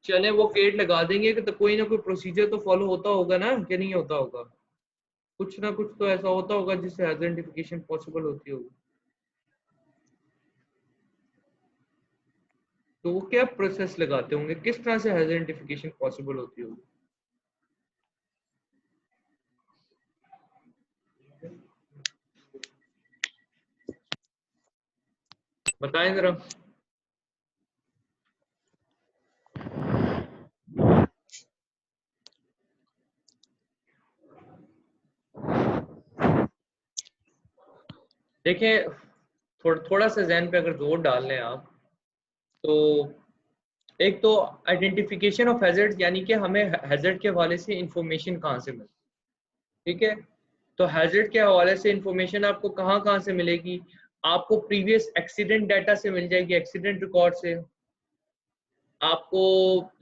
चले वो केट लगा देंगे कि तो कोई ना कोई प्रोसीजर तो फॉलो होता होगा ना, कि नहीं होता होगा? कुछ ना कुछ तो ऐसा होता होगा जिससे हैजर्ड आइडेंटिफिकेशन पॉसिबल होती होगी। तो वो क्या प्रोसेस लगाते होंगे, किस तरह से हैजर्ड आइडेंटिफिकेशन पॉसिबल होती होगी? बताएं जरा। देखिए, थोड़ा सा जहन पे अगर जोर डाल लें आप, तो एक तो आइडेंटिफिकेशन ऑफ हैजर्ड, यानी कि हमें हैजर्ड के हवाले से इंफॉर्मेशन कहाँ से मिले, ठीक है? तो हैजर्ड के हवाले से इंफॉर्मेशन आपको कहाँ कहाँ से मिलेगी? आपको प्रीवियस एक्सीडेंट डाटा से मिल जाएगी, एक्सीडेंट रिकॉर्ड से, आपको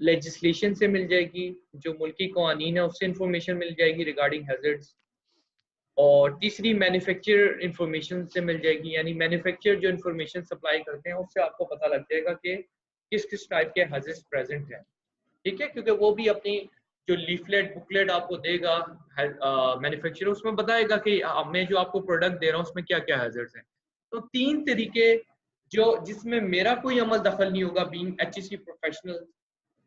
लेजिस्लेशन से मिल जाएगी, जो मुल्की कवानीन है उससे इंफॉर्मेशन मिल जाएगी रिगार्डिंग हैजर्ड्स, और तीसरी मैन्युफैक्चरर इंफॉर्मेशन से मिल जाएगी, यानी मैन्युफैक्चरर जो इंफॉर्मेशन सप्लाई करते हैं उससे आपको पता लग जाएगा कि किस किस टाइप के हैजर्ड्स प्रेजेंट हैं, ठीक है? क्योंकि वो भी अपनी जो लीफलेट बुकलेट आपको देगा मैन्युफैक्चरर, उसमें बताएगा कि मैं जो आपको प्रोडक्ट दे रहा हूँ उसमें क्या क्या हैजर्ड्स हैं। तो तीन तरीके जो जिसमें मेरा कोई अमल दखल नहीं होगा, बीइंग एचईसी प्रोफेशनल,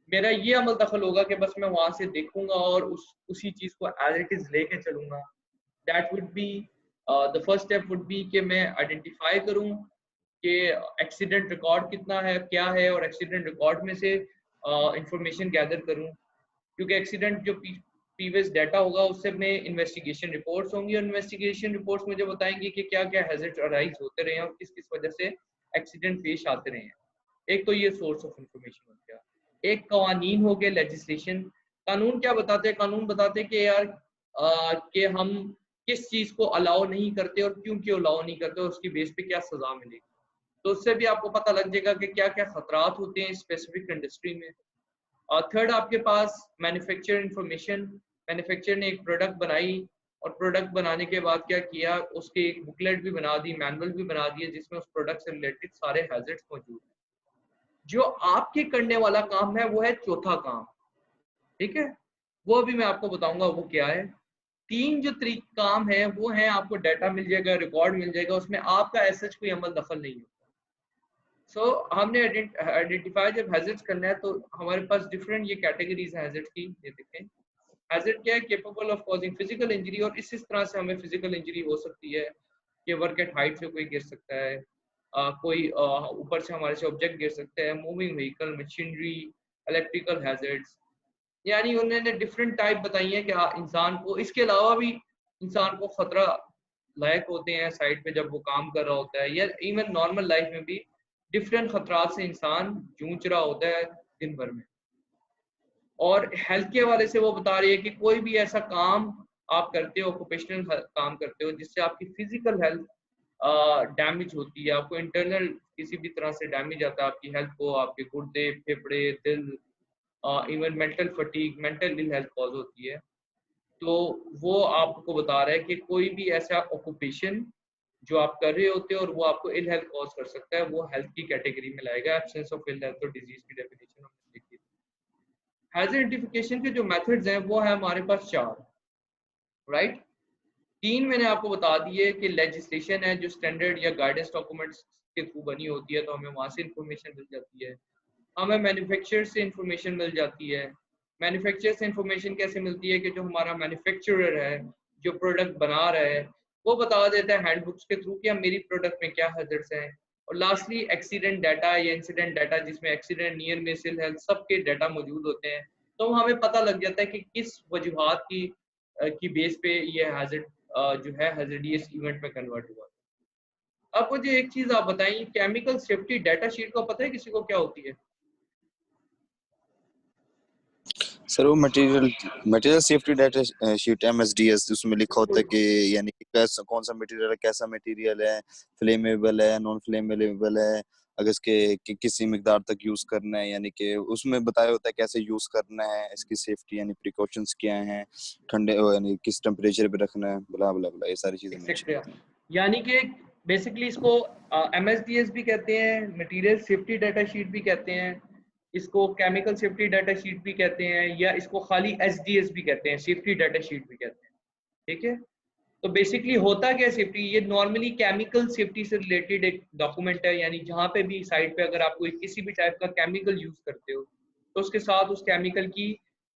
मेरा ये अमल दखल होगा कि बस मैं वहां से देखूंगा और उसी चीज को एज इट इज लेके चलूंगा। That would be the first step would be कि मैं आइडेंटिफाई करूं कि एक्सीडेंट रिकॉर्ड कितना है, क्या है, और एक्सीडेंट रिकॉर्ड में से इंफॉर्मेशन गैदर करूं, क्योंकि एक्सीडेंट जो प्रीवियस डाटा होगा उससे में इन्वेस्टिगेशन रिपोर्ट्स होंगी, और इन्वेस्टिगेशन रिपोर्ट्स मुझे बताएंगे कि क्या क्या हैजर्ड्स अराइज होते रहे हैं और किस किस वजह से एक्सीडेंट पेश आते रहे हैं। एक तो ये सोर्स ऑफ इंफॉर्मेशन हो गया। एक कवानीन हो गए, लेजिस्लेशन। कानून क्या बताते हैं? कानून बताते हैं कि यार कि हम किस चीज को अलाउ नहीं करते और क्यों क्यों अलाउ नहीं करते और उसकी बेस पे क्या सजा मिलेगी। तो उससे भी आपको पता लग जाएगा कि क्या क्या खतरात होते हैं स्पेसिफिक इंडस्ट्री में। और थर्ड आपके पास मैन्युफैक्चर इंफॉर्मेशन। मैन्युफैक्चर ने एक प्रोडक्ट बनाई और प्रोडक्ट बनाने के बाद क्या किया, उसकी एक बुकलेट भी बना दी, मैनुअल भी बना दिया, जिसमें उस प्रोडक्ट से रिलेटेड सारे हैजर्ड्स मौजूद हैं। जो आपके करने वाला काम है वो है चौथा काम, ठीक है? वो अभी मैं आपको बताऊंगा वो क्या है। तीन जो तरीके काम है वो है, आपको डाटा मिल जाएगा, रिकॉर्ड मिल जाएगा, उसमें आपका ऐसा कोई अमल दखल नहीं होता। सो हमने आइडेंटिफाई जब हैजर्ड्स करना है तो हमारे पास डिफरेंट ये कैटेगरीज हैं हैजर्ड की। ये देखें, हैजर्ड क्या है? Capable of causing physical injury, और इस तरह से हमें फिजिकल इंजरी हो सकती है कि वर्क एट हाइट से कोई गिर सकता है, कोई ऊपर से हमारे से ऑब्जेक्ट गिर सकता है, moving vehicle, machinery, electrical hazards. यानी उन्होंने डिफरेंट टाइप बताई है कि इंसान को इसके अलावा भी इंसान को खतरा लायक होते हैं साइड पे जब वो काम कर रहा होता है, या इवन नॉर्मल लाइफ में भी डिफरेंट खतरात से इंसान जूझ रहा होता है दिन भर में। और हेल्थ के हवाले से वो बता रही है कि कोई भी ऐसा काम आप करते हो, ऑक्यूपेशनल काम करते हो, जिससे आपकी फिजिकल हेल्थ डैमेज होती है, आपको इंटरनल किसी भी तरह से डैमेज आता है आपकी हेल्थ को, आपके गुर्दे, फेफड़े, दिल, even mental fatigue, mental ill health cause होती है। तो वो आपको बता रहा है कि कोई भी ऐसा ऑक्यूपेशन जो आप कर रहे होते हो और वो आपको इल हेल्थ कॉज कर सकता है, वो हेल्थ की कैटेगरी में लाएगा। एब्सेंस ऑफ इल हेल्थ और डिजीज की डेफिनेशन हमने देखी। हैजर्ड आइडेंटिफिकेशन के जो मेथड्स हैं वो है हमारे पास चार, राइट? तीन मैंने आपको बता दिए कि लेजिस्लेशन है जो स्टैंडर्ड या गाइडेंस डॉक्यूमेंट्स के थ्रू बनी होती है, तो हमें वहां से इंफॉर्मेशन मिल जाती है। हमें मैन्युफैक्चरर से इंफॉर्मेशन मिल जाती है। मैन्युफैक्चरर से इंफॉर्मेशन कैसे मिलती है? कि जो हमारा मैन्युफैक्चरर है, जो प्रोडक्ट बना रहा है, वो बता देता है हैंडबुक्स के थ्रू कि हम मेरी प्रोडक्ट में क्या हैजर्ड्स हैं। और लास्टली एक्सीडेंट डाटा या इंसिडेंट डाटा, जिसमें accident, near miss, ill health सबके डाटा मौजूद होते हैं। तो हमें पता लग जाता है कि किस वजूहात की बेस पे ये हैजर्ड जो है हैजर्डियस इवेंट में कन्वर्ट हुआ। अब मुझे एक चीज आप बताइए, केमिकल सेफ्टी डाटा शीट को पता है किसी को क्या होती है? सर वो material safety data sheet MSDS, उसमें लिखा होता है कि यानी कैसा कौन सा मटेरियल है, कैसा मटेरियल है, फ्लेमेबल है, नॉन फ्लेमेबल है, अगर इसके किसी मिकदार तक यूज करना है, यानी कि उसमें बताया होता है कैसे यूज करना है, इसकी सेफ्टी यानी प्रिकॉशंस क्या हैं, ठंडे यानी किस टेम्परेचर पे रखना है, ब्ला ब्ला ब्ला, ये सारी चीजें मेंशन एक्सेट्रा। होती हैं। यानी कि बेसिकली इसको MSDS भी कहते हैं, मटेरियल सेफ्टी डाटा शीट भी कहते हैं। इसको केमिकल सेफ्टी डाटा शीट भी कहते हैं, या इसको खाली SDS भी कहते हैं, सेफ्टी डाटा शीट भी कहते हैं। ठीक है, तो बेसिकली होता क्या है सेफ्टी, ये नॉर्मली केमिकल सेफ्टी से रिलेटेड एक डॉक्यूमेंट है, यानी जहाँ पे भी साइट पे अगर आप कोई किसी भी टाइप का केमिकल यूज करते हो तो उसके साथ उस केमिकल की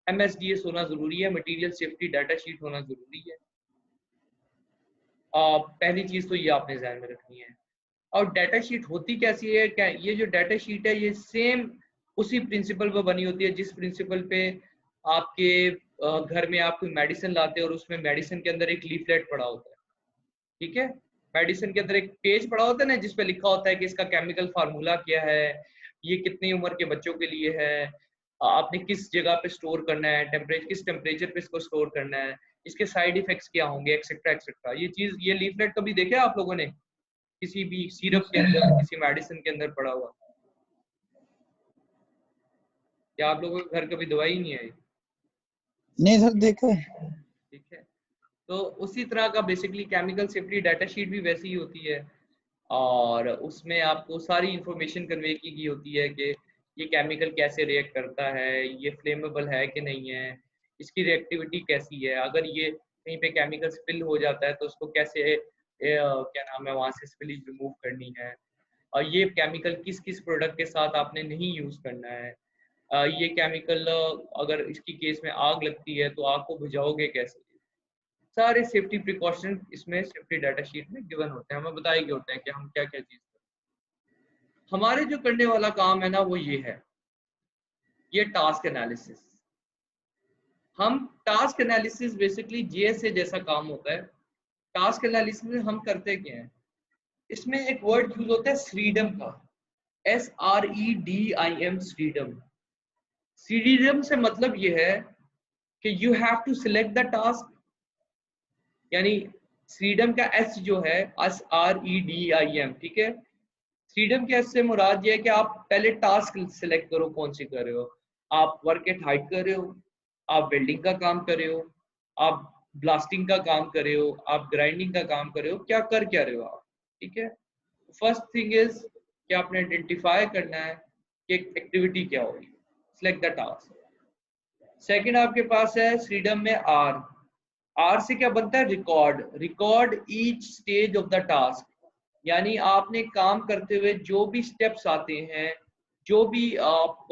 MSDS होना जरूरी है, मटेरियल सेफ्टी डाटा शीट होना जरूरी है। पहली चीज तो ये आपने ध्यान में रखनी है। और डाटा शीट होती कैसी है, क्या ये जो डाटा शीट है ये सेम उसी प्रिंसिपल पर बनी होती है जिस प्रिंसिपल पे आपके घर में आप कोई मेडिसिन लाते हो और उसमें मेडिसिन के अंदर एक लीफलेट पड़ा होता है। ठीक है, मेडिसिन के अंदर एक पेज पड़ा होता है ना जिसपे लिखा होता है कि इसका केमिकल फार्मूला क्या है, ये कितनी उम्र के बच्चों के लिए है, आपने किस जगह पे स्टोर करना है, टेम्परेचर किस टेम्परेचर पे इसको स्टोर करना है, इसके साइड इफेक्ट्स क्या होंगे, एक्सेट्रा एक्सेट्रा। ये चीज, ये लीफलेट कभी देखे आप लोगों ने किसी भी सिरप के अंदर, किसी मेडिसिन के अंदर पड़ा हुआ? क्या आप लोगों के घर कभी दवाई नहीं आई? नहीं सर देखा। ठीक है, तो उसी तरह का basically chemical safety data sheet भी वैसी ही होती है, और उसमें आपको सारी इंफॉर्मेशन कन्वे की गई होती है कि ये केमिकल कैसे रिएक्ट करता है, ये फ्लेमेबल है कि नहीं है, इसकी रिएक्टिविटी कैसी है, अगर ये कहीं पे केमिकल स्पिल हो जाता है तो उसको कैसे क्या नाम है वहाँ से स्पिलेज रिमूव करनी है, और ये केमिकल किस किस प्रोडक्ट के साथ आपने नहीं यूज करना है, ये केमिकल अगर इसकी केस में आग लगती है तो आग को बुझाओगे कैसे। सारे सेफ्टी प्रिकॉशन इसमें सेफ्टी डाटा शीट में गिवन होते हैं, हमें बताए गए होते हैं कि हम क्या क्या चीज करें। हमारे जो करने वाला काम है ना वो ये है, ये टास्क एनालिसिस। हम टास्क एनालिसिस बेसिकली JSA जैसा काम होता है। टास्क एनालिसिस में हम करते क्या हैं, इसमें एक वर्ड यूज होता है SREDIM का, SREDIM, SREDIM। SREDIM से मतलब ये है कि you have to select the task, यानी SREDIM का S जो है SREDIM, ठीक है। SREDIM के S से मुराद ये है कि आप पहले टास्क सिलेक्ट करो कौन सी कर रहे हो, आप वर्क एट हाइट कर रहे हो, आप वेल्डिंग का काम कर रहे हो, आप ब्लास्टिंग का काम कर रहे हो, आप ग्राइंडिंग का काम कर रहे हो, क्या कर क्या रहे हो आप। ठीक है, फर्स्ट थिंग इज कि आपने आइडेंटिफाई करना है कि एक्टिविटी क्या होगी, सिलेक्ट द टास्क। सेकंड आपके पास है SREDIM में R से क्या बनता है, record each stage of the task, यानी आपने काम करते हुए जो भी स्टेप्स आते हैं, जो भी आप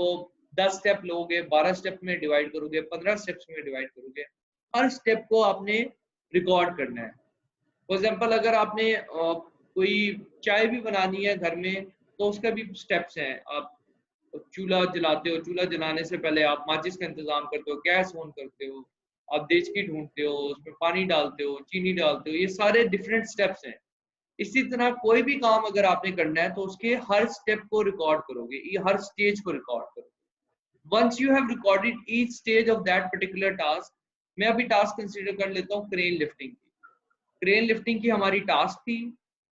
10 स्टेप लोगे, 12 स्टेप में डिवाइड करोगे, 15 स्टेप्स में डिवाइड करोगे, हर स्टेप को आपने रिकॉर्ड करना है। फॉर एग्जाम्पल अगर आपने कोई चाय भी बनानी है घर में तो उसका भी स्टेप्स हैं। आप चूल्हा जलाते हो, चूल्हा जलाने से पहले आप माचिस का इंतजाम करते हो, गैस ऑन करते हो, आप देचकी ढूंढते हो, उसमें पानी डालते हो, चीनी डालते हो, ये सारे डिफरेंट स्टेप्स हैं। इसी तरह कोई भी काम अगर आपने करना है तो उसके हर स्टेप को रिकॉर्ड करोगे, ये हर स्टेज को रिकॉर्ड करोगे। Once you have recorded each stage of that particular task, मैं अभी टास्क कंसीडर कर लेता हूँ क्रेन लिफ्टिंग की। क्रेन लिफ्टिंग की हमारी टास्क थी,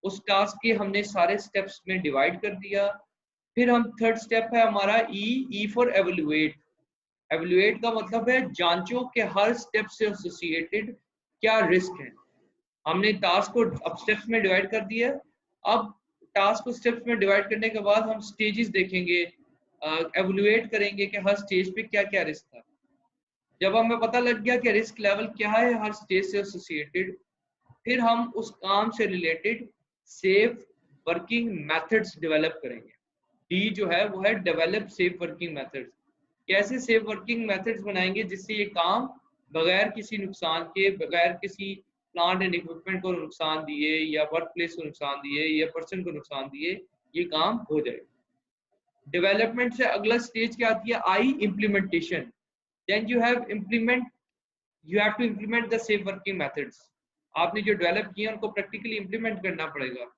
उस टास्क के हमने सारे स्टेप्स में डिवाइड कर दिया। फिर हम थर्ड स्टेप है हमारा ई फॉर एवेल्युएट। एवेल्युएट का मतलब है जांचो के हर स्टेप से एसोसिएटेड क्या रिस्क है। हमने टास्क को अब स्टेप्स में डिवाइड कर दिया। अब टास्क को स्टेप्स में डिवाइड करने के बाद हम स्टेजेस देखेंगे, एवेल्युएट करेंगे कि हर स्टेज पे क्या क्या रिस्क था। जब हमें पता लग गया कि रिस्क लेवल क्या है हर स्टेज से एसोसिएटेड, फिर हम उस काम से related safe working methods develop करेंगे। डी जो है वो है डेवलप सेफ वर्किंग मेथड्स। कैसे सेफ वर्किंग मेथड्स बनाएंगे जिससे ये काम बगैर किसी नुकसान के, बगैर किसी प्लांट एंड इक्विपमेंट को नुकसान दिए या वर्क प्लेस को नुकसान दिए या पर्सन को नुकसान दिए ये काम हो जाए। डेवलपमेंट से अगला स्टेज क्या आती है, I implementation. Then you have to implement the safe working methods. आपने जो डेवलप किए उनको प्रैक्टिकली इम्प्लीमेंट करना पड़ेगा।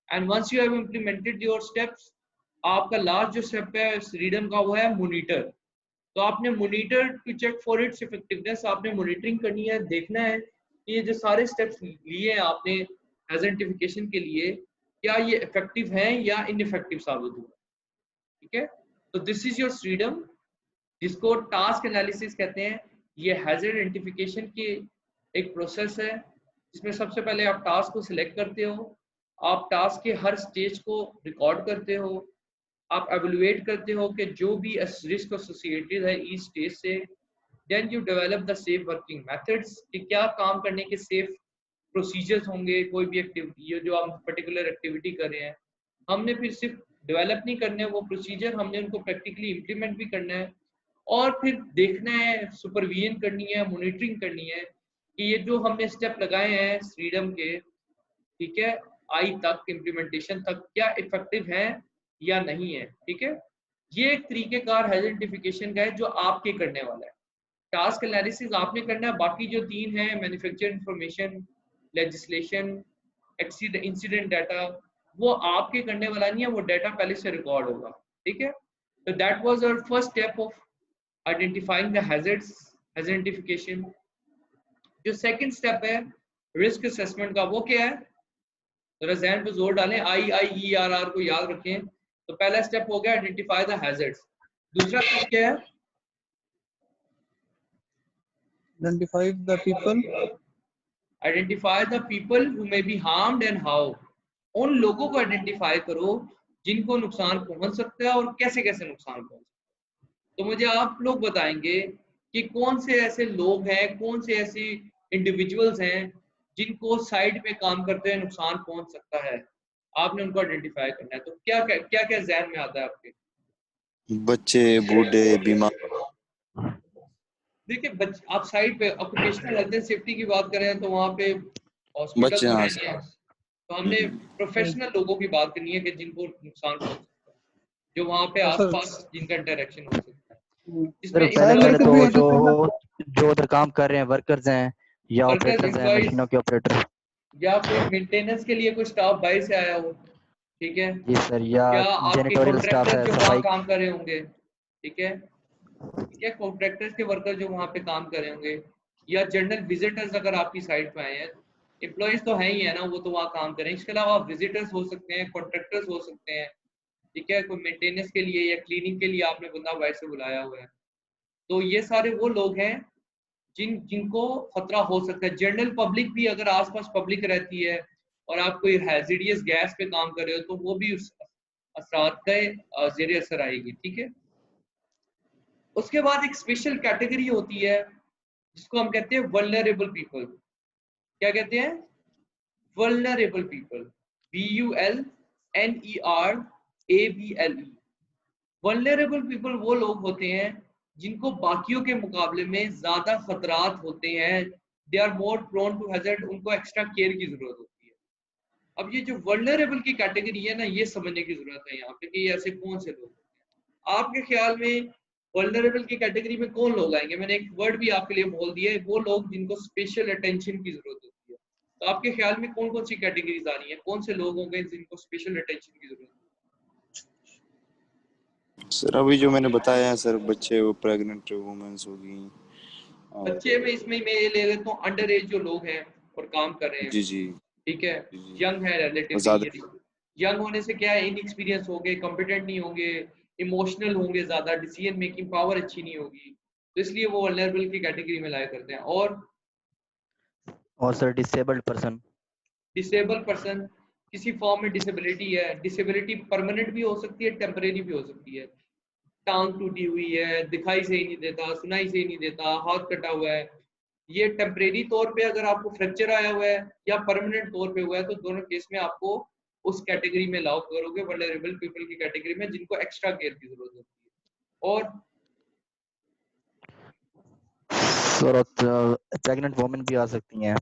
And once you have implemented your steps, आपका लास्ट जो स्टेप है SREDIM का वो है मॉनिटर। तो आपने monitor to check for its effectiveness, आपने मॉनिटरिंग करनी है, देखना है कि ये जो सारे स्टेप्स लिए हैं आपने आइडेंटिफिकेशन के लिए, क्या ये इफेक्टिव हैं या इनइफेक्टिव साबित हुआ। ठीक है, तो दिस इज योर SREDIM, जिसको टास्क एनालिसिस कहते हैं। ये हैजर्ड आइडेंटिफिकेशन की एक प्रोसेस है जिसमें सबसे पहले आप टास्क को सिलेक्ट करते हो, आप टास्क के हर स्टेज को रिकॉर्ड करते हो, आप एवेलुएट करते हो कि जो भी रिस्क एसोसिएटेड है ईच स्टेज से, then you develop the safe working methods कि क्या काम करने के सेफ प्रोसीजर्स होंगे। कोई भी एक्टिविटी, ये जो हम पर्टिकुलर एक्टिविटी कर रहे हैं, हमने फिर सिर्फ डेवलप नहीं करने वो प्रोसीजर, हमने उनको प्रैक्टिकली इम्प्लीमेंट भी करना है और फिर देखना है, सुपरविजन करनी है, मॉनिटरिंग करनी है कि ये जो हमने स्टेप लगाए हैं फ्रीडम के, ठीक है, आई तक इम्प्लीमेंटेशन तक क्या इफेक्टिव है या नहीं है। ठीक है, ये एक तरीकेकार आइडेंटिफिकेशन का है जो आपके करने वाला है। टास्क एनालिसिस आपने करना है, बाकी जो तीन है manufacture information, legislation, incident data, वो आपके करने वाला नहीं है, वो डाटा पहले से रिकॉर्ड होगा। ठीक है, तो that was our first step of identifying the hazards, identification. जो सेकंड स्टेप है रिस्क असेसमेंट का, वो क्या है, जरा जहन पे जोर डालें, IIERR को याद रखें। तो पहला स्टेप हो गया आइडेंटिफाई द हैजर्ड्स। दूसरा स्टेप क्या है, Identify the people. Identify the people who may be harmed and how. उन लोगों को आइडेंटिफाई करो जिनको नुकसान पहुंच सकता है और कैसे कैसे नुकसान पहुंच सकता है। तो मुझे आप लोग बताएंगे कि कौन से ऐसे लोग हैं, कौन से ऐसे इंडिविजुअल्स हैं जिनको साइड पे काम करते हुए नुकसान पहुंच सकता है, आपने उनको आइडेंटिफाई करना है। तो क्या क्या क्या, क्या जहन में आता है आपके? बच्चे, बूढ़े, बीमार। देखिए आप साइड पे ऑक्यूपेशनल हेल्थ एंड सेफ्टी की बात करें तो वहाँ पे हॉस्पिटल बच्चे, तो हाँ है सर। नहीं है, तो हमने प्रोफेशनल लोगों की बात करनी है कि जिनको नुकसान पहुंच सकता है, जो वहाँ पे सर आसपास जिनका इंटरेक्शन हो सकता है, सर जिसमें पहले सैलरी पहले को तो भी एम्प्लॉयज, जो जो उधर काम कर रहे हैं वर्कर्स हैं या वर्कर्स, ऑपरेटर्स हैं, एम्प्लॉयज, मशीनों के ऑपरेटर। या फिर मेंटेनेंस के लिए कोई स्टाफ बाहर से आया हो। ठीक है, जी सर, या या आपके जेनिटोरियल स्टाफ कॉन्ट्रैक्टर है, जो वहाँ सफाई। काम कर रहे होंगे। ठीक है, ठीक है, कॉन्ट्रैक्टर्स के वर्कर जो वहाँ पे काम कर रहे होंगे, या जनरल विजिटर्स अगर आपकी साइट पे आए हैं, एम्प्लॉयज तो है ही है ना, वो तो वहाँ काम करें। इसके अलावा विजिटर्स हो सकते हैं, कॉन्ट्रैक्टर्स हो सकते हैं। ठीक है, कोई मेंटेनेंस के लिए या क्लीनिंग के लिए आपने बंदा बाहर से बुलाया हुआ है, तो ये सारे वो लोग हैं जिनको खतरा हो सकता है। जनरल पब्लिक भी, अगर आसपास पब्लिक रहती है और आप कोई हैजिडियस गैस पे काम कर रहे हो, तो वो भी उस असरात का ज़ेरे असर आएगी। ठीक है, उसके बाद एक स्पेशल कैटेगरी होती है जिसको हम कहते हैं वल्नरेबल पीपल। क्या कहते हैं? Vulnerable people, VULNERABLE। Vulnerable people वो लोग होते हैं जिनको बाकियों के मुकाबले में ज्यादा खतरात होते हैं, they are more prone to hazard, उनको एक्स्ट्रा केयर की जरूरत होती है। अब ये जो वल्नरेबल की कैटेगरी है ना, ये समझने की जरूरत है यहाँ पे कि ये ऐसे कौन से लोग हैं। आपके ख्याल में वल्नरेबल की कैटेगरी में कौन लोग आएंगे? मैंने एक वर्ड भी आपके लिए बोल दिया है, वो लोग जिनको स्पेशल अटेंशन की जरूरत होती है। तो आपके ख्याल में कौन कौन सी कैटेगरीज आ रही है, कौन से लोग होंगे जिनको स्पेशल अटेंशन की जरूरत है? सर अभी जो मैंने बताया है सर, बच्चे, वो प्रेग्नेंट वुमेन्स होगी। बच्चे में इसमें मैं ये ले लेता हूँ अंडर एज जो लोग हैं और काम कर रहे हैं। जी जी ठीक है, जी। यंग है और रिलेटिवली। ज्यादा यंग होने से क्या है, इनएक्सपीरियंस होंगे, कॉम्पिटेंट नहीं होंगे, इमोशनल होंगे, ज्यादा डिसीजन मेकिंग पावर अच्छी नहीं होगी, तो इसलिए वो वल्नरेबल की कैटेगरी में लाया करते हैं। और sir disabled person. Disable person, किसी फॉर्म में डिसेबिलिटी है, डिसेबिलिटी परमानेंट भी हो सकती है, टेम्परेरी भी हो सकती है। टांग टूटी हुई है, दिखाई से ही नहीं देता, सुनाई से ही नहीं देता, हाथ कटा हुआ है, ये टेम्परेरी तौर पे अगर आपको फ्रैक्चर आया हुआ है या परमानेंट तौर पे हुआ है, तो दोनों केस में आपको उस कैटेगरी में अलाउ करोगे, वल्नरेबल पीपल की कैटेगरी में, जिनको एक्स्ट्रा केयर की जरूरत होती है। और सर प्रेग्नेंट वुमेन भी आ सकती हैं।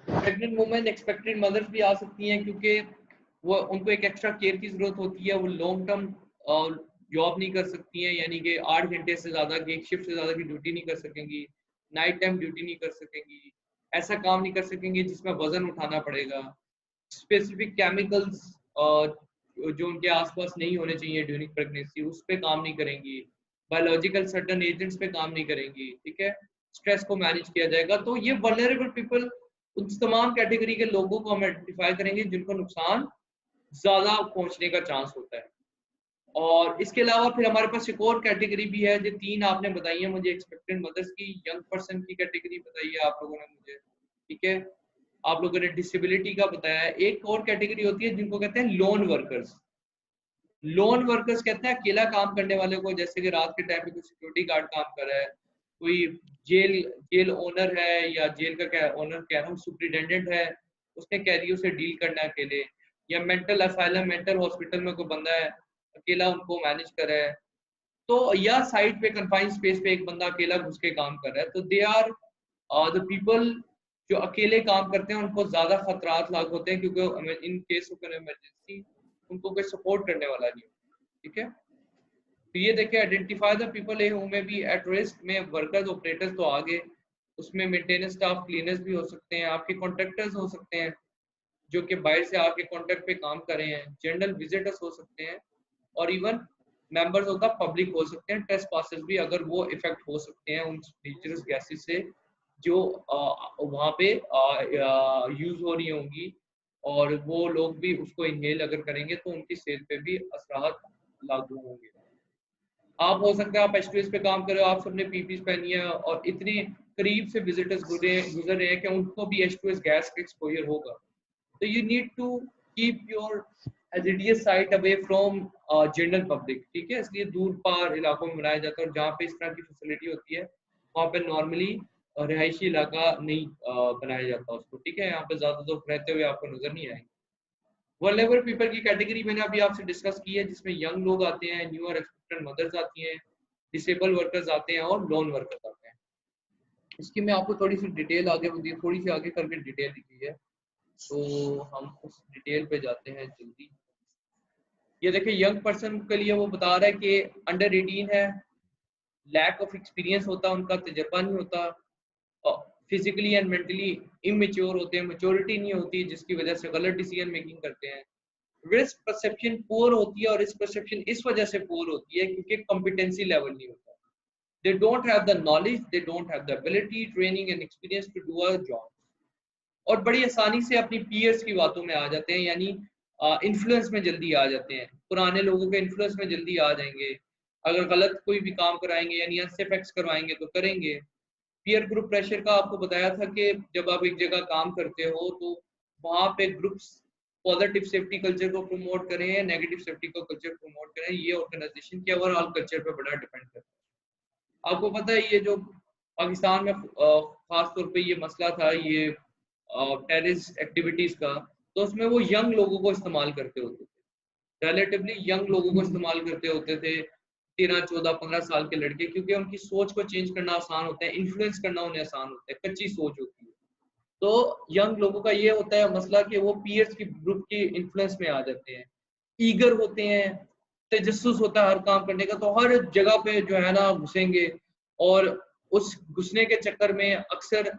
प्रेग्नेंट वुमेन, एक्सपेक्टेड मदर्स भी आ सकती हैं, क्योंकि वो उनको एक एक्स्ट्रा केयर की जरूरत होती है। वो लॉन्ग टर्म जॉब नहीं कर सकती हैं, यानी कि 8 घंटे से ज़्यादा की, एक शिफ्ट से ज़्यादा की ड्यूटी नहीं कर सकेंगी, नाइट टाइम ड्यूटी नहीं कर सकेंगी, ऐसा काम नहीं कर सकेंगे जिसमें वजन उठाना पड़ेगा। स्पेसिफिक केमिकल्स जो उनके आसपास नहीं होने चाहिए ड्यूरिंग प्रेगनेंसी, उस पर काम नहीं करेंगी। बायोलॉजिकल सर्टन एजेंट्स पे काम नहीं करेंगी। ठीक है, स्ट्रेस को मैनेज किया जाएगा। तो ये वल्नरेबल पीपल, उन तमाम कैटेगरी के लोगों को हम आइडेंटिफाई करेंगे जिनको नुकसान ज्यादा पहुंचने का चांस होता है। और इसके अलावा फिर हमारे पास एक और कैटेगरी भी है, जो 3 आपने बताई है मुझे, एक्सपेक्टेड मदर्स की, यंग पर्सन की कैटेगरी बताई है आप लोगों ने मुझे। ठीक है, आप लोगों ने डिसेबिलिटी का बताया है। एक और कैटेगरी होती है जिनको कहते हैं लोन वर्कर्स। लोन वर्कर्स कहते हैं अकेला काम करने वाले को, जैसे कि रात के टाइम पे कोई सिक्योरिटी गार्ड काम कर रहा है, कोई जेल जेल ओनर है या जेल का क्या ओनर कह रहा हूँ सुप्रिटेंडेंट है, उसने कैदियों से डील करना है अकेले, या मेंटल असाइलम मेंटल हॉस्पिटल में कोई बंदा है अकेला उनको मैनेज कर रहा है, तो या साइड पे कन्फाइंड स्पेस पे एक बंदा अकेला घुस के काम कर रहा है, तो दे आर द पीपल जो अकेले काम करते हैं उनको ज्यादा खतरात लाग होते हैं, क्योंकि in case of an emergency उनको कोई सपोर्ट करने वाला नहीं होता। ठीक है, तो ये देखिए identify the people A who में बी एट रिस्क में वर्कर्स ऑपरेटर्स तो आगे, उसमें मेंटेनेंस स्टाफ क्लीनर्स भी हो सकते हैं, आपके कॉन्ट्रैक्टर्स हो सकते हैं जो कि बाहर से आके कॉन्ट्रैक्ट पे काम कर रहे हैं, जनरल विजिटर्स हो सकते हैं, और even members of the public हो सकते हैं, टेस्ट पासेस भी अगर वो इफेक्ट हो सकते हैं उन डेंजरस गैसेस से जो वहाँ पे यूज हो रही होंगी, और वो लोग भी उसको इनहेल अगर करेंगे तो उनकी सेहत पे भी असरात लागू होंगे। आप हो सकता है आप H2S पे काम कर रहे हो, आप सबने पीपीज पहनी है और इतने करीब से विजिटर्स गुजर रहे हैं कि उनको भी H2S गैस का एक्सपोजर होगा, तो you need to keep your hazardous site away from general public। ठीक है, इसलिए दूर पार इलाकों में बनाया जाता है, और जहाँ पे इस तरह की फैसिलिटी होती है वहाँ पे नॉर्मली रिहायशी इलाका नहीं बनाया जाता उसको। ठीक है, यहाँ पे ज्यादा लोग रहते हुए आपको नजर नहीं आएंगे। वल्नरेबल पीपल की कैटेगरी मैंने अभी आपसे डिस्कस की है, जिसमें यंग लोग आते हैं, न्यू और एक्सपेक्टेंट मदर्स आती हैं, डिसेबल वर्कर्स आते हैं और लोन वर्कर्स आते हैं। इसकी मैं आपको थोड़ी सी डिटेल आगे थोड़ी सी आगे करके डिटेल लिखी है, तो हम उस डिटेल पे जाते हैं जल्दी। ये देखिए यंग पर्सन के लिए वो बता रहा है कि अंडर 18 है, लैक ऑफ एक्सपीरियंस होता है, उनका तजर्बा नहीं होता, फिजिकली एंड मेंटली इमेच्योर होते हैं, मेच्योरिटी नहीं होती जिसकी वजह से गलत डिसीजन मेकिंग करते हैं, रिस्क परसेप्शन पुअर होती है, और रिस्क परसेप्शन इस वजह से पुअर होती है क्योंकि कॉम्पिटेंसी लेवल नहीं होता, they don't have the knowledge, they don't have the ability, training and experience to do a job, और बड़ी आसानी से अपनी पीयर्स की बातों में आ जाते हैं, यानी इन्फ्लुएंस में जल्दी आ जाते हैं, पुराने लोगों के इन्फ्लुएंस में जल्दी आ जाएंगे, अगर गलत कोई भी काम कराएंगे यानी अनसेफ करवाएंगे तो करेंगे। पीयर ग्रुप प्रेशर का आपको बताया था कि जब आप एक जगह काम करते हो तो वहाँ पे ग्रुप्स पॉजिटिव सेफ्टी कल्चर को प्रमोट करें या नेगेटिव सेफ्टी को कल्चर प्रमोट करें, ये ऑर्गेनाइजेशन के ओवरऑल कल्चर पे बड़ा डिपेंड करता है। आपको पता है ये जो पाकिस्तान में खास तौर पे ये मसला था ये टेररिस्ट एक्टिविटीज का, तो उसमें वो यंग लोगों को इस्तेमाल करते होते थे, रिलेटिवली यंग लोगों को इस्तेमाल करते होते थे, 13, 14, 15 साल के लड़के, क्योंकि उनकी सोच को चेंज करना आसान होता है, इन्फ्लुएंस करना उन्हें आसान होता है, कच्ची सोच होती है। तो यंग लोगों का ये होता है मसला कि वो पीयर्स की ग्रुप की इन्फ्लुएंस में आ जाते हैं, ईगर होते हैं, तजस्सुस होता है हर काम करने का, तो हर जगह पे जो है ना घुसेंगे, और उस घुसने के चक्कर में अक्सर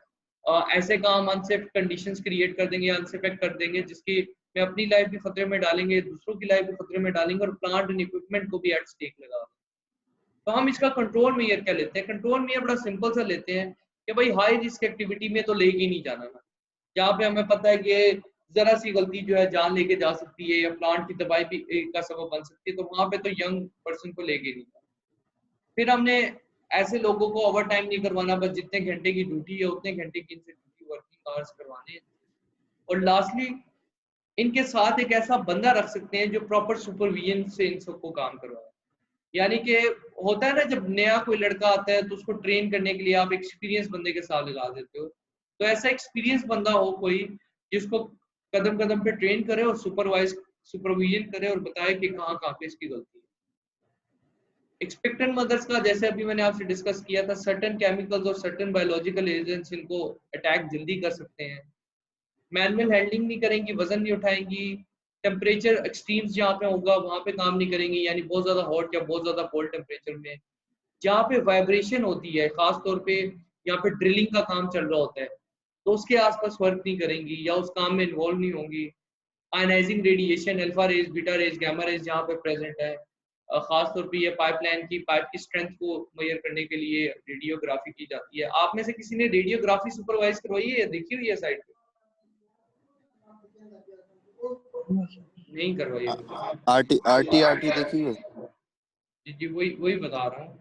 ऐसे काम अनसेफ कंडीशंस क्रिएट कर देंगे, अनसेफ कर देंगे जिसकी में अपनी लाइफ भी खतरे में डालेंगे, दूसरों की लाइफ भी खतरे में डालेंगे, और प्लांट एंड इक्विपमेंट को भी एट स्टेक लगा देंगे। तो हम इसका कंट्रोल मेजर क्या लेते हैं? कंट्रोल मेजर बड़ा सिंपल सा लेते हैं कि भाई हाई रिस्क एक्टिविटी में तो लेके नहीं जाना ना, जहाँ पे हमें पता है कि जरा सी गलती जो है जान लेके जा सकती है या प्लांट की तबाही भी का सबब बन सकती है, तो वहां पे तो यंग पर्सन को लेके नहीं जाना। फिर हमने ऐसे लोगों को ओवर टाइम नहीं करवाना, बस जितने घंटे की ड्यूटी है उतने घंटे की इनसे ड्यूटी वर्किंग आवर्स करवाने हैं। और लास्टली इनके साथ एक ऐसा बंदा रख सकते हैं जो प्रॉपर सुपरविजन से इन सबको काम करवाए, यानी कि होता है ना जब नया कोई लड़का आता है तो उसको ट्रेन करने के लिए आप एक्सपीरियंस बंदे के साथ लगा देते हो, तो ऐसा एक्सपीरियंस बंदा हो कोई जिसको कदम कदम पे ट्रेन करे और सुपरविजन करे और बताए कि कहाँ कहाँ पे इसकी गलती है। एक्सपेक्टेंट मदर्स का जैसे अभी मैंने आपसे डिस्कस किया था, सर्टेन केमिकल्स और सर्टेन बायोलॉजिकल एजेंट्स इनको अटैक जल्दी कर सकते हैं, मैनुअल हैंडलिंग नहीं करेंगी, वजन नहीं उठाएंगी, टेम्परेचर एक्सट्रीम्स जहाँ पे होगा वहाँ पे काम नहीं करेंगी, यानी बहुत ज्यादा हॉट या बहुत ज्यादा कोल्ड टेम्परेचर में, जहाँ पे वाइब्रेशन होती है खास तौर पे यहाँ पे ड्रिलिंग का काम चल रहा होता है तो उसके आसपास वर्क नहीं करेंगी या उस काम में इन्वॉल्व नहीं होंगी। Ionizing radiation alpha rays, beta rays, gamma rays जहाँ पे प्रेजेंट है, खास तौर पे ये पाइपलाइन की पाइप की स्ट्रेंथ को मेजर करने के लिए रेडियोग्राफी की जाती है। आप में से किसी ने रेडियोग्राफी सुपरवाइज करवाई है या देखी हुई है साइड पे? नहीं करवाई है? आरटी देखी है? जी जी, वही वही बता रहा हूँ।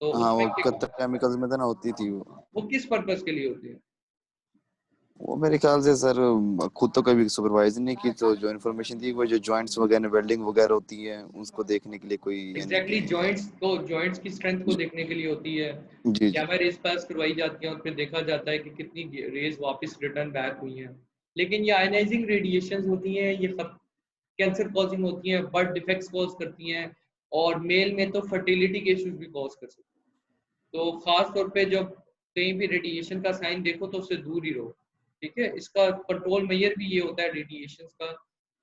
तो हाँ, वो उसमें कतर केमिकल्स में तो ना होती थी वो किस पर्पस के लिए होती है? वो मेरे ख्याल से सर खुद तो कभी सुपरवाइज नहीं की, तो जो इन्फॉर्मेशन थी वो जो जॉइंट्स वगैरह वेल्डिंग वगैरह होती है उसको देखने के लिए कोई यानी एग्जैक्टली कि जॉइंट्स की स्ट्रेंथ को देखने के लिए होती है। जी जी कैमरा रेस पास करवाई जाती है और फिर देखा जाता है कि कितनी रेज वापस रिटर्न बैक हुई हैं। लेकिन ये आयनाइजिंग रेडिएशंस होती हैं, ये कैंसर कॉजिंग होती हैं, बर्थ डिफेक्ट्स कॉज करती हैं, और मेल में तो फर्टिलिटी के इश्यूज भी कॉज कर सकती हैं। तो खास तौर पे जब कहीं भी रेडिएशन का साइन देखो तो उससे दूर ही रहो, ठीक है। इसका कंट्रोल मेजर भी ये होता है रेडिएशन का,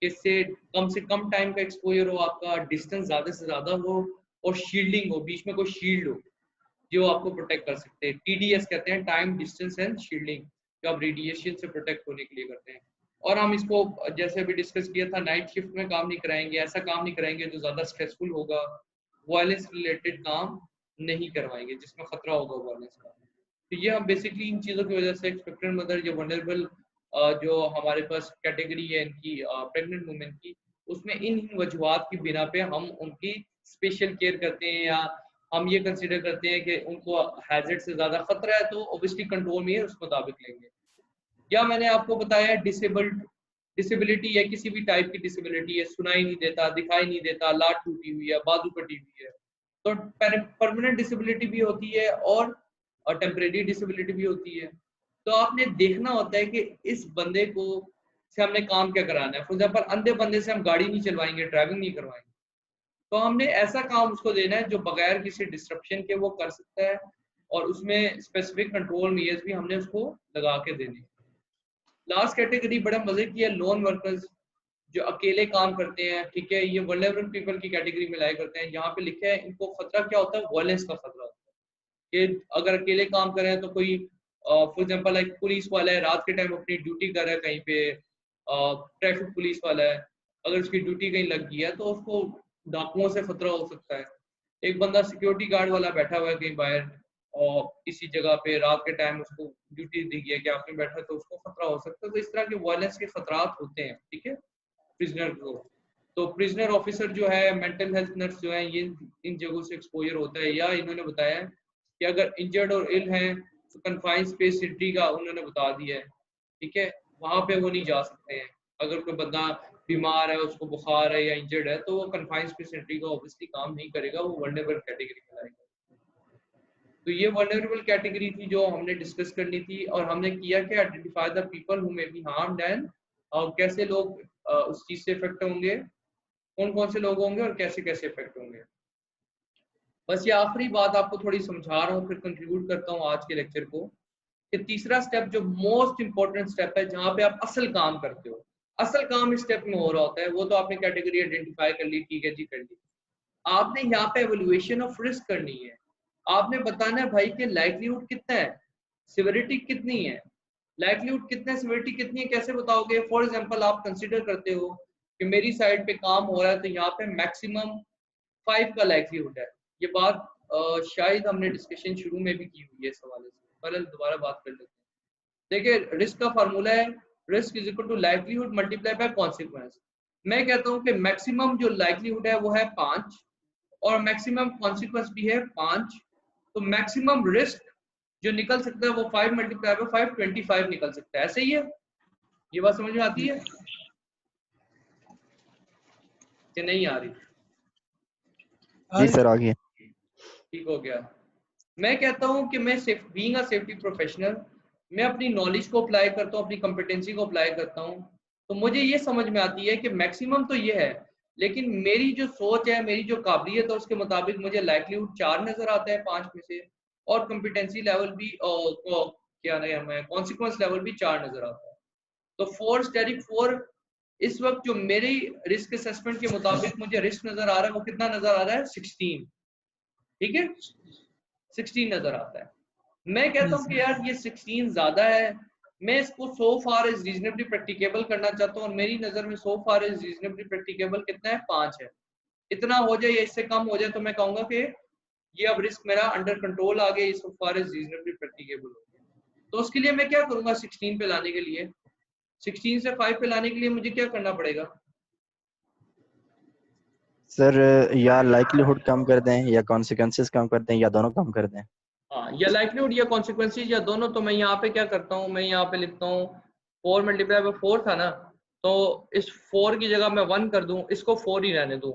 कि इससे कम टाइम का एक्सपोजर हो, आपका डिस्टेंस ज़्यादा से ज़्यादा हो, और शील्डिंग हो, बीच में कोई शील्ड हो जो आपको प्रोटेक्ट कर सकते हैं। TDS कहते हैं, टाइम डिस्टेंस एंड शील्डिंग, जो आप रेडिएशन से प्रोटेक्ट होने के लिए करते हैं। और हम इसको जैसे अभी डिस्कस किया था, नाइट शिफ्ट में काम नहीं कराएंगे, ऐसा काम नहीं कराएंगे जो ज़्यादा स्ट्रेसफुल होगा, वायलेंस रिलेटेड काम नहीं करवाएंगे जिसमें खतरा होगा वायलेंस का। तो ये हम बेसिकली इन चीज़ों की वजह से एक्सपेक्टेंट मदर जो वनरेबल जो हमारे पास कैटेगरी है इनकी प्रेग्नेंट वुमेन की, उसमें इन वजूहात की बिना पे हम उनकी स्पेशल केयर करते हैं, या हम ये कंसिडर करते हैं कि उनको हैजर्ड से ज़्यादा खतरा है तो ऑब्वियसली कंट्रोल में उस मुताबिक लेंगे। या मैंने आपको बताया डिसेबिलिटी है, किसी भी टाइप की डिसेबिलिटी है, सुनाई नहीं देता, दिखाई नहीं देता, लात टूटी हुई है, बाजू कटी हुई है, तो परमानेंट डिसेबिलिटी भी होती है और टेम्परेरी डिसेबिलिटी भी होती है। तो आपने देखना होता है कि इस बंदे को से हमने काम क्या कराना है। फॉर एग्जाम्पल, अंधे बंदे से हम गाड़ी नहीं चलवाएंगे, ड्राइविंग नहीं करवाएंगे, तो हमने ऐसा काम उसको देना है जो बगैर किसी डिस्ट्रप्शन के वो कर सकता है, और उसमें स्पेसिफिक कंट्रोल मेजर्स भी हमने उसको लगा के देने। लास्ट कैटेगरी बड़ा मजे की है, लोन वर्कर्स, जो अकेले काम करते हैं, ठीक है। ये वल्नरेबल पीपल की कैटेगरी में लाया करते हैं। यहाँ पे लिखा है इनको खतरा क्या होता है, वायलेंस का खतरा होता है, कि अगर अकेले काम कर रहे हैं तो कोई फॉर एग्जांपल लाइक पुलिस वाला है, रात के टाइम अपनी ड्यूटी कर रहा है कहीं पे, ट्रैफिक पुलिस वाला है, अगर उसकी ड्यूटी कहीं लग गई है तो उसको डाकुओं से खतरा हो सकता है। एक बंदा सिक्योरिटी गार्ड वाला बैठा हुआ है कहीं बाहर, और किसी जगह पे रात के टाइम उसको ड्यूटी दी गई है कि आपने बैठा, तो उसको खतरा हो सकता है। तो इस तरह के वायलेंस के खतरात होते हैं, ठीक है, प्रिजनर को। तो प्रिजनर ऑफिसर जो है, मेंटल हेल्थ नर्स जो है, ये इन जगहों से एक्सपोजर होता है। या इन्होंने बताया कि अगर इंजर्ड और इल हैं तो कन्फाइंड स्पेस सिटी का उन्होंने बता दिया है, ठीक है, वहां पे वो नहीं जा सकते हैं। अगर कोई बंदा बीमार है, उसको बुखार है या इंजर्ड है, तो वो कन्फाइंड स्पेस सिटी का ऑब्वियसली काम नहीं करेगा, वो वल्नरेबल कैटेगरी में आएगा। तो ये वल्नरेबल कैटेगरी थी जो हमने डिस्कस करनी थी, और हमने किया कि identify the people who may be harmed and कैसे लोग उस चीज से इफेक्ट होंगे, कौन कौन से लोग होंगे और कैसे कैसे इफेक्ट होंगे। बस ये आखिरी बात आपको थोड़ी समझा रहा हूँ, फिर कंक्लूड करता हूँ आज के लेक्चर को, कि तीसरा स्टेप जो मोस्ट इंपॉर्टेंट स्टेप है, जहाँ पे आप असल काम करते हो, असल काम इस स्टेप में हो रहा होता है, वो तो आपने कैटेगरी आइडेंटिफाई कर ली, ठीक है जी, कर ली। आपने यहाँ पे एवल्यूएशन ऑफ रिस्क करनी है। आपने बताना है भाई कि लाइवलीहुड कितना है, सिविरिटी कितनी है, लाइवलीहुड कितना है, सिविरिटी कितनी है, कैसे बताओगे। फॉर एग्जांपल, आप कंसीडर करते हो कि मेरी साइड पे काम हो रहा है, तो यहाँ पे मैक्सिमम 5 का लाइवलीहुड है। ये बात शायद हमने डिस्कशन शुरू में भी की हुई है इस हवाले से, पहले दोबारा बात कर लेते हैं। देखिए, रिस्क का फार्मूला है, risk is equal to likelihood multiply by consequence. मैं कहता हूँ कि मैक्सिमम जो लाइवलीहुड है वो है 5, और मैक्सिमम कॉन्सिक्वेंस भी है 5। तो मैक्सिमम रिस्क जो निकल सकता है वो 5 मल्टीप्लाई बाय 5 25 निकल सकता है। ऐसे ही है, ये बात समझ में आती है कि नहीं आ रही? जी सर, आगे। ठीक हो गया। मैं कहता हूँ कि मैं बीइंग अ सेफ्टी प्रोफेशनल, मैं अपनी नॉलेज को अप्लाई करता हूँ, अपनी कॉम्पिटेंसी को अप्लाई करता हूँ, तो मुझे ये समझ में आती है कि मैक्सिमम तो ये है, लेकिन मेरी जो सोच है, मेरी जो काबिलियत है, उसके मुताबिक मुझे लाइवलीहुड 4 नजर आता है 5 में से, और कॉम्पिटेंसी लेवल भी क्या नाम है, कॉन्सिक्वेंस लेवल भी 4 नजर आता है। तो 4 स्टेरिक 4 इस वक्त जो मेरी रिस्क असेसमेंट के मुताबिक मुझे रिस्क नजर आ रहा है, वो कितना नजर आ रहा है, 16, ठीक है, 16 नजर आता है। मैं कहता हूँ कि यार ये 16 ज्यादा है, मैं इसको सो फार इज रीजनेबली प्रैक्टिकेबल करना चाहता हूँ, और मेरी नजर में सो फार इज रीजनेबली प्रैक्टिकेबल कितना है, 5 है। इतना हो जाए या इससे कम हो जाए तो मैं कहूंगा कि ये अब रिस्क मेरा अंडर कंट्रोल आ गया, सो फार इज रीजनेबली प्रैक्टिकेबल हो गया। तो उसके लिए मैं क्या करूंगा, 16 पे लाने के लिए, 16 से 5 पे लाने के लिए मुझे क्या करना पड़ेगा? सर, या लाइक्लीहुड कम कर दें या कॉन्सिक्वेंसेस कम कर दें या दोनों कम कर दें। हाँ, या लाइवलीहुड या कॉन्सिक्वेंसेज या दोनों। तो मैं यहाँ पे क्या करता हूँ, मैं यहाँ पे लिखता हूँ 4 मल्टीप्लाई बाय 4 था ना, तो इस 4 की जगह मैं 1 कर दूं, इसको 4 ही रहने दूं,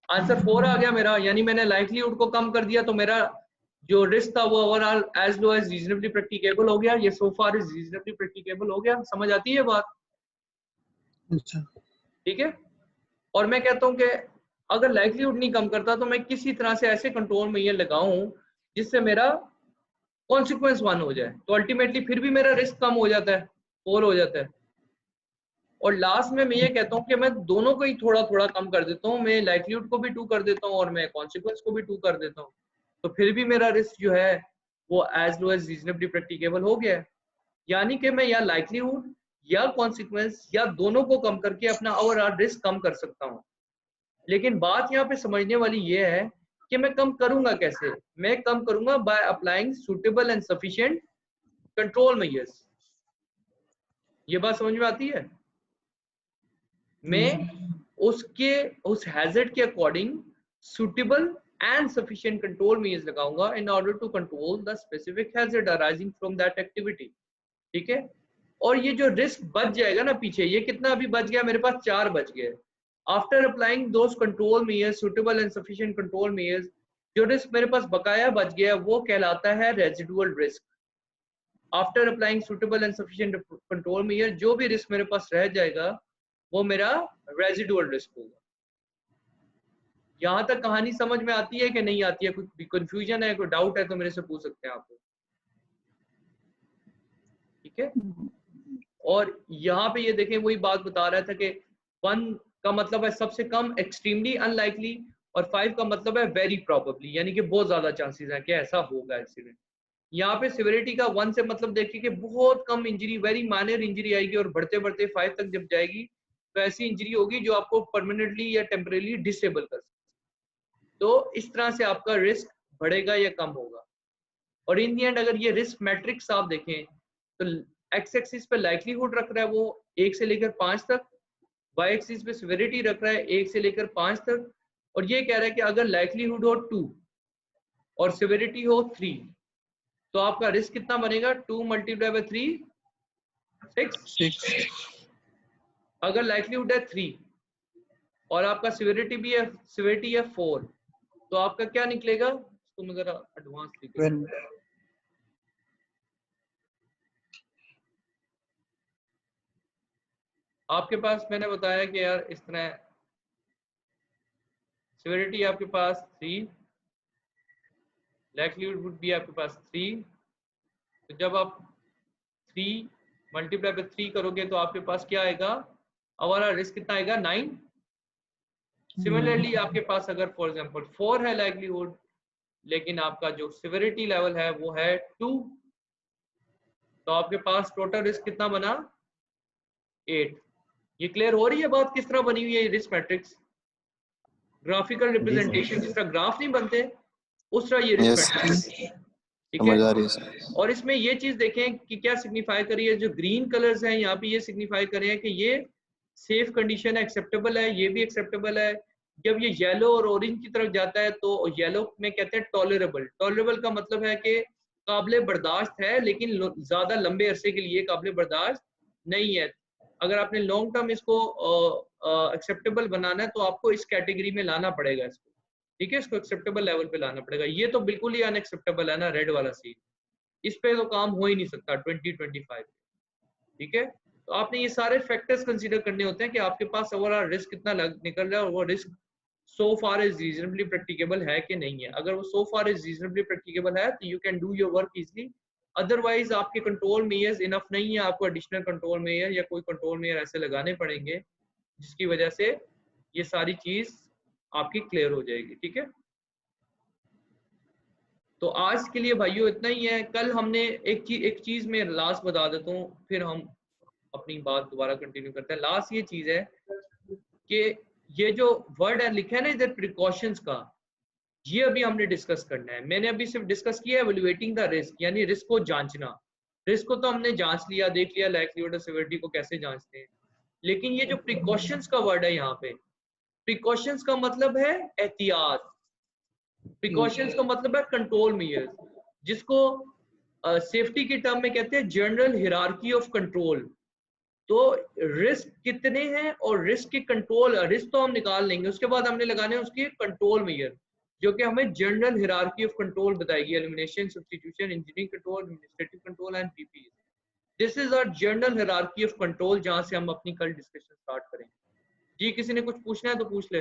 आंसर 4 आ गया मेरा, यानी मैंने लाइक्लीहुड को कम कर दिया, तो मेरा जो रिस्क था वो overall as low as reasonably practicable हो गया, ये so far is reasonably practicable हो गया। समझ आती है बात? अच्छा, ठीक है। और मैं कहता हूं कि अगर लाइक्लीहुड नहीं कम करता तो मैं किसी तरह से ऐसे कंट्रोल में ये लगाऊं जिससे मेरा कॉन्सिक्वेंस 1 हो जाए, तो अल्टीमेटली फिर भी मेरा रिस्क कम हो जाता है, 4 हो जाता है। और लास्ट में मैं ये कहता हूँ कि मैं दोनों को ही थोड़ा थोड़ा कम कर देता हूँ, मैं लाइक्लीहुड को भी 2 कर देता हूँ और मैं कॉन्सिक्वेंस को भी 2 कर देता हूँ, तो फिर भी मेरा रिस्क जो है वो as low as reasonably practicable हो गया है। यानी कि मैं या लाइक्लीहुड या कॉन्सिक्वेंस या दोनों को कम करके अपना ओवरऑल रिस्क कम कर सकता हूँ। लेकिन बात यहाँ पे समझने वाली ये है कि मैं कम करूंगा कैसे? मैं कम करूंगा by applying suitable and sufficient control measures. ये बात समझ में आती है? मैं उस हैजर्ड के according suitable and sufficient control measures लगाऊंगा in order to control the specific hazard arising from that activity. ठीक है। और ये जो रिस्क बच जाएगा ना पीछे, ये कितना अभी बच गया मेरे पास? 4 बच गए। After applying those control measures, suitable and sufficient control measures, जो रिस्क मेरे पास बकाया बच गया वो कहलाता है residual risk. After applying suitable and sufficient control measure, जो भी रिस्क मेरे पास रह जाएगा वो मेरा रेजिडुअल रिस्क होगा। यहां तक कहानी समझ में आती है कि नहीं आती है? कोई कंफ्यूजन है, कोई डाउट है तो मेरे से पूछ सकते हैं आप। ठीक है। और यहाँ पे ये देखें, वही बात बता रहा था कि 1 का मतलब है सबसे कम, एक्सट्रीमली अनलाइकली, और 5 का मतलब है वेरी प्रोबेबली, यानी कि बहुत ज्यादा चांसेस हैं कि ऐसा होगा एक्सीडेंट। यहाँ पे सिविरिटी का 1 से मतलब देखिए कि बहुत कम इंजरी, वेरी माइनर इंजरी आएगी, और बढ़ते बढ़ते 5 तक जब जाएगी तो ऐसी इंजरी होगी जो आपको परमानेंटली या टेम्परेरी डिसेबल कर सकती है। तो इस तरह से आपका रिस्क बढ़ेगा या कम होगा। और इन दी एंड अगर ये रिस्क मैट्रिक्स आप देखें तो एक्स एक्सिस पे लाइक्लीहुड रख रहा है वो 1 से लेकर 5 तक, वाई एक्सिस पे सिविरिटी रख रहा है 1 से लेकर 5 तक, और ये कह रहा है कि अगर लाइक्लीहुड हो 2 और सिविरिटी हो 3 तो आपका रिस्क कितना बनेगा? 2 मल्टीप्लाई बाय 3 6। अगर लाइक्लीहुड है 3 और आपका सिविरिटी भी है, सिविरिटी है 4, तो आपका क्या निकलेगा? इसको मैं जरा एडवांस लिखूंगा। आपके पास मैंने बताया कि यार इस तरह सिविरिटी आपके पास 3, लाइक्लीहुड वुड भी आपके पास 3, तो जब आप 3 मल्टीप्लाई बाय 3 करोगे तो आपके पास क्या आएगा? हमारा रिस्क कितना आएगा? 9। सिमिलरली आपके पास अगर फॉर एग्जांपल 4 है लाइक्लीहुड, लेकिन आपका जो सिविरिटी लेवल है वो है 2, तो आपके पास टोटल रिस्क कितना बना? 8। ये क्लियर हो रही है बात किस तरह बनी हुई है रिस्क मैट्रिक्स? ग्राफिकल रिप्रेजेंटेशन, जिस तरह ग्राफ नहीं बनते उस तरह ये रिस्क मैट्रिक्स। ठीक समझ आ है। रही है सर। और इसमें ये चीज देखें कि क्या सिग्निफाई करी है, जो ग्रीन कलर्स हैं यहाँ पे ये सिग्निफाई करे हैं कि ये सेफ कंडीशन है, एक्सेप्टेबल है, ये भी एक्सेप्टेबल है। जब ये येलो और ऑरेंज की तरफ जाता है तो येलो में कहते हैं टॉलरेबल। टॉलरेबल का मतलब है कि काबिल बर्दाश्त है, लेकिन ज्यादा लंबे अरसे के लिए काबिल बर्दाश्त नहीं है। अगर आपने लॉन्ग टर्म इसको एक्सेप्टेबल बनाना है तो आपको इस कैटेगरी में लाना पड़ेगा इसको। ठीक है, इसको एक्सेप्टेबल लेवल पे लाना पड़ेगा। ये तो बिल्कुल ही अनएक्सेप्टेबल है ना, रेड वाला सीन, इस पे तो काम हो ही नहीं सकता 2025। ठीक है। तो आपने ये सारे फैक्टर्स कंसीडर करने होते हैं कि आपके पास ओवरऑल रिस्क कितना निकल रहा है और वो risk so far is reasonably practicable है कि नहीं है। अगर वो सो फार इज रीजनेबली प्रैक्टिकेबल है तो you can do your work easily, otherwise आपके कंट्रोल मेजर्स इनफ नहीं है, आपको एडिशनल कंट्रोल मेजर या कोई कंट्रोल मेजर ऐसे लगाने पड़ेंगे जिसकी वजह से ये सारी चीज आपकी क्लियर हो जाएगी। ठीक है। तो आज के लिए भाइयों इतना ही है। कल हमने एक चीज में लास्ट बता देता हूँ, फिर हम अपनी बात दोबारा कंटिन्यू करते हैं। लास्ट ये चीज है कि ये जो वर्ड है लिखा है ना इधर प्रिकॉशंस का, ये अभी हमने डिस्कस करना है। मैंने अभी सिर्फ डिस्कस किया है एवेलुएटिंग द रिस्क, यानी रिस्क को जांचना। रिस्क को तो हमने जांच लिया, देख लिया लाइक्लीहुड और सिविरिटी को कैसे जांचते हैं, लेकिन ये जो प्रिकॉशंस का वर्ड है यहाँ पे, प्रिकॉशंस का मतलब है एहतियात, प्रिकॉशंस का मतलब है कंट्रोल मेजर्स, जिसको सेफ्टी के टर्म में कहते हैं जनरल हिरार्की ऑफ कंट्रोल। तो रिस्क कितने हैं और रिस्क के कंट्रोल, रिस्क तो हम निकाल लेंगे, उसके बाद हमने लगाने हैं उसकी कंट्रोल मेजर जो कि हमें जनरल हिरार्की ऑफ कंट्रोल बताएगी, elimination, substitution, engineering control, administrative control and PP. This is our general hierarchy of control, जहां से हम अपनी कल डिस्कशन स्टार्ट करेंगे। जी किसी ने कुछ पूछना है तो पूछ ले,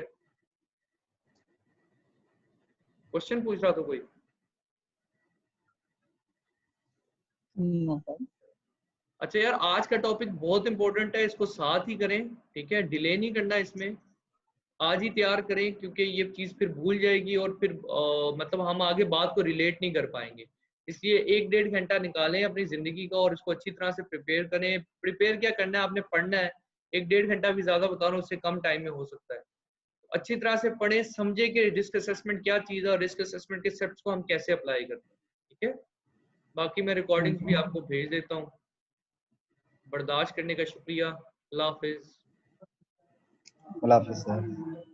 क्वेश्चन पूछ रहा था कोई? अच्छा यार, आज का टॉपिक बहुत इंपॉर्टेंट है, इसको साथ ही करें, ठीक है, डिले नहीं करना इसमें, आज ही तैयार करें, क्योंकि ये चीज़ फिर भूल जाएगी और फिर मतलब हम आगे बात को रिलेट नहीं कर पाएंगे। इसलिए 1-1.5 घंटा निकालें अपनी ज़िंदगी का और इसको अच्छी तरह से प्रिपेयर करें। प्रिपेयर क्या करना है, आपने पढ़ना है, 1-1.5 घंटा भी ज़्यादा बता रहा हूँ, उससे कम टाइम में हो सकता है। अच्छी तरह से पढ़ें, समझे कि रिस्क असेसमेंट क्या चीज़ है और रिस्क असेसमेंट के स्टेप्स को हम कैसे अप्लाई करते हैं, ठीक है। बाकी मैं रिकॉर्डिंग्स भी आपको भेज देता हूँ। बर्दाश्त करने का शुक्रिया। अल्लाह हाफिज़। अल्लाह हाफिज़ सर।